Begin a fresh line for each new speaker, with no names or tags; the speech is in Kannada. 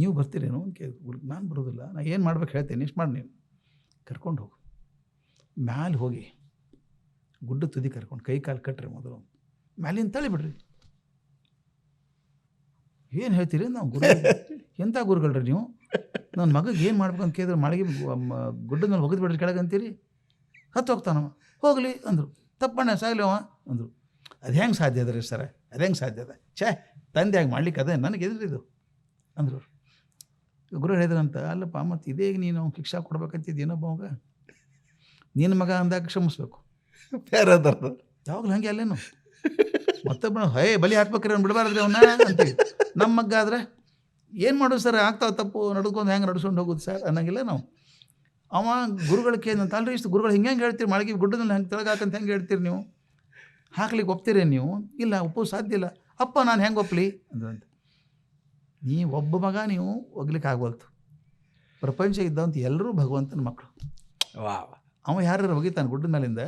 ನೀವು ಬರ್ತೀರೇನು ಅಂತ ಕೇಳಿದ್ರು. ನಾನು ಬರೋದಿಲ್ಲ, ನಾನು ಏನು ಮಾಡ್ಬೇಕು ಹೇಳ್ತೇನೆ, ಇಷ್ಟು ಮಾಡಿ ನೀನು ಕರ್ಕೊಂಡು ಹೋಗು. ಮ್ಯಾಲೆ ಹೋಗಿ ಗುಡ್ಡ ತುದಿ ಕರ್ಕೊಂಡು ಕೈ ಕಾಲು ಕಟ್ರಿ, ಮೊದಲು ಮ್ಯಾಲಿಂದ ತಳಿಬಿಡ್ರಿ. ಏನು ಹೇಳ್ತೀರಿ ನಾವು ಗುರು, ಎಂಥ ಗುರುಗಳ್ರಿ ನೀವು, ನನ್ನ ಮಗಗೆ ಏನು ಮಾಡ್ಬೇಕಂತ ಕೇಳಿದ್ರೆ ಮಾಳಿಗೆ ಗುಡ್ಡದ ಮೇಲೆ ಹೋಗಿದ್ ಬಿಡ್ರಿ ಕೆಳಗೆ ಅಂತೀರಿ, ಹತ್ತು ಹೋಗ್ತಾನವ, ಹೋಗಲಿ ಅಂದರು. ತಪ್ಪಣ್ಣ ಸಾಗಲಿ ಅವ ಅಂದರು. ಅದು ಹೆಂಗೆ ಸಾಧ್ಯ ಅದ ರೀ ಸರ, ಅದು ಹೆಂಗೆ ಸಾಧ್ಯ ಅದ, ಛೇ ತಂದೆ ಆಗಿ ಮಾಡ್ಲಿಕ್ಕೆ ಅದೇ ನನಗೆ ಎದುರಿದು ಅಂದರು. ಗುರು ಹೇಳಿದ್ರಂತ, ಅಲ್ಲಪ್ಪ ಮತ್ತು ಇದೇ ನೀನು ಅವ್ನು ಶಿಕ್ಷಾ ಕೊಡ್ಬೇಕಂತಿದ್ದು ಏನಪ್ಪ ಅವಾಗ, ನಿನ್ನ ಮಗ ಅಂದಾಗ ಕ್ಷಮಿಸ್ಬೇಕು,
ಬೇರೆದವ್ರದ್ದು
ಯಾವಾಗಲೂ ಹಂಗೆ ಅಲ್ಲೇನು ಮತ್ತೊಬ್ಬ ಬಲಿ ಹಾಕ್ಬೇಕ್ರಿ ಅವ್ನು ಬಿಡಬಾರ್ದ್ರಿ ಅವನ್ನ ಅಂತೀವಿ. ನಮ್ಮ ಮಗ್ಗ ಆದರೆ ಏನು ಮಾಡೋದು ಸರ್, ಆಗ್ತಾವೆ ತಪ್ಪು, ನಡ್ಕೊಂಡು ಹೆಂಗೆ ನಡ್ಸ್ಕೊಂಡು ಹೋಗೋದು ಸರ್ ಅನ್ನಂಗಿಲ್ಲ ನಾವು. ಅವ ಗುರುಗಳು ಕೇಳಿದಂತ, ಅಲ್ರಿ ಇಷ್ಟು ಗುರುಗಳು ಹಿಂಗೆ ಹೇಳ್ತೀರಿ, ಮಾಳಿಗೆ ಗುಡ್ಡದಲ್ಲಿ ಹೆಂಗೆ ತೆಳಗಾಕಂತ ಹೆಂಗೆ ಹೇಳ್ತೀರಿ ನೀವು, ಹಾಕ್ಲಿಕ್ಕೆ ಒಪ್ತೀರಿ ನೀವು, ಇಲ್ಲ ಒಪ್ಪೋದು ಸಾಧ್ಯ ಇಲ್ಲ. ಅಪ್ಪ ನಾನು ಹೆಂಗೆ ಒಪ್ಪಲಿ ಅಂದ್ರಂತ. ನೀವು ಒಬ್ಬ ಮಗ ನೀವು ಒಗ್ಲಿಕ್ಕೆ ಆಗ್ವಲ್ತು, ಪ್ರಪಂಚ ಇದ್ದಂತ ಎಲ್ಲರೂ ಭಗವಂತನ ಮಕ್ಕಳು.
ವಾ
ಅವ ಯಾರು ಒಗಿತಾನೆ ಗುಡ್ಡದ ಮೇಲಿಂದ.